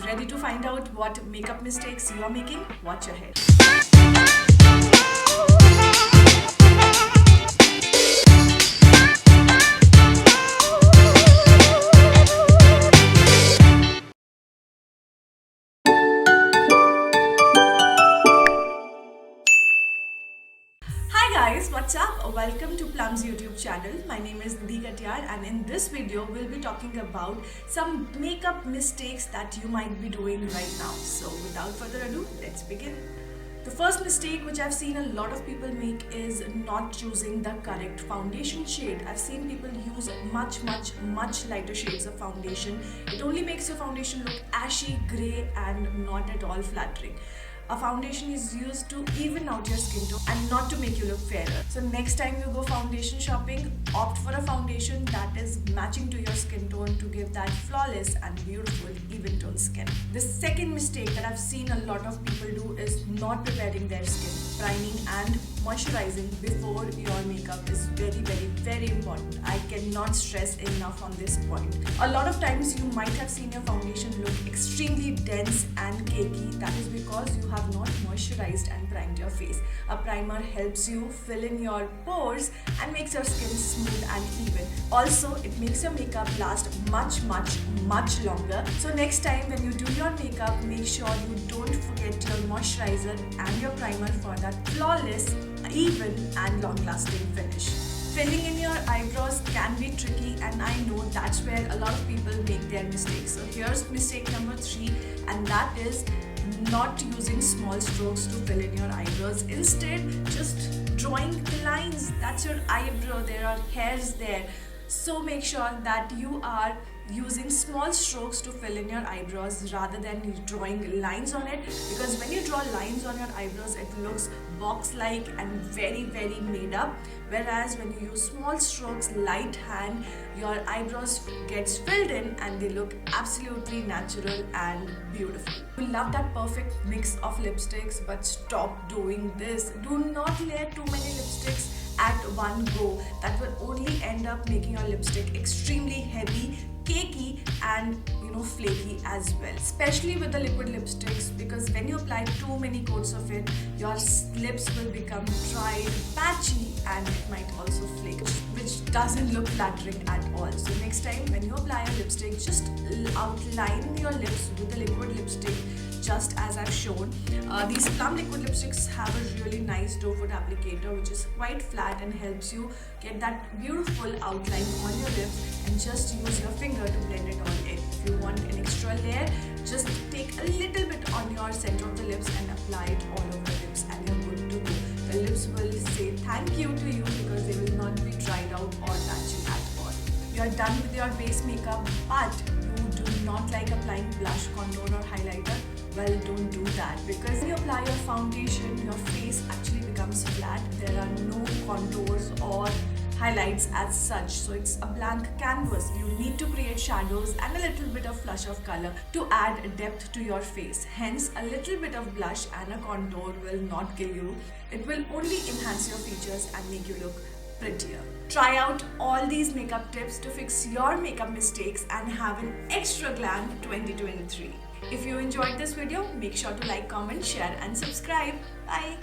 Ready to find out what makeup mistakes you are making? Watch ahead. Hi guys, what's up? Welcome to Plum's YouTube channel. My name is Nidhi Katyar and in this video we'll be talking about some makeup mistakes that you might be doing right now. So without further ado, let's begin. The first mistake which I've seen a lot of people make is not choosing the correct foundation shade. I've seen people use much lighter shades of foundation. It only makes your foundation look ashy, grey and not at all flattering. A foundation is used to even out your skin tone and not to make you look fairer. So next time you go foundation shopping, opt for a foundation that is matching to your skin tone to give that flawless and beautiful even tone skin. The second mistake that I've seen a lot of people do is not preparing their skin. Priming and moisturizing before your makeup is very important. I cannot stress enough on this point. A lot of times you might have seen your foundation look extremely dense and cakey. That is because you have not moisturized and primed your face. A primer helps you fill in your pores and makes your skin smooth and even. Also, it makes your makeup last much longer. So next time when you do your makeup, make sure you don't forget your moisturizer and your primer for that flawless, even and long-lasting finish. Filling in your eyebrows can be tricky and I know that's where a lot of people make their mistakes. So here's mistake number 3 and that is not using small strokes to fill in your eyebrows. Instead, just drawing lines. That's your eyebrow. There are hairs there. So make sure that you are using small strokes to fill in your eyebrows rather than drawing lines on it, because when you draw lines on your eyebrows it looks box-like and very made up, whereas when you use small strokes, light hand, your eyebrows gets filled in and they look absolutely natural and beautiful. You love that perfect mix of lipsticks, but stop doing this. Do not layer too many lipsticks at one go. That will only end up making your lipstick extremely heavy, cakey and flaky as well, especially with the liquid lipsticks, because when you apply too many coats of it, your lips will become dried, patchy and it might also flake, which doesn't look flattering at all. So next time when you apply a lipstick, just outline your lips with the liquid lipstick just as I've shown. These Plum liquid lipsticks have a really nice doe foot applicator which is quite flat and helps you get that beautiful outline on your lips, and just use your finger to blend it all in. If you want an extra layer, just take a little bit on your center of the lips and apply it all over the lips and you're good to go. The lips will say thank you to you because they will not be dried out or patchy at all. You're done with your base makeup, but you do not like applying blush, contour or highlighter. Well, don't do that, because when you apply your foundation, your face actually becomes flat. There are no contours or highlights as such, so it's a blank canvas. You need to create shadows and a little bit of flush of color to add depth to your face. Hence, a little bit of blush and a contour will not kill you. It will only enhance your features and make you look prettier. Try out all these makeup tips to fix your makeup mistakes and have an extra glam 2023. If you enjoyed this video, make sure to like, comment, share and subscribe. Bye!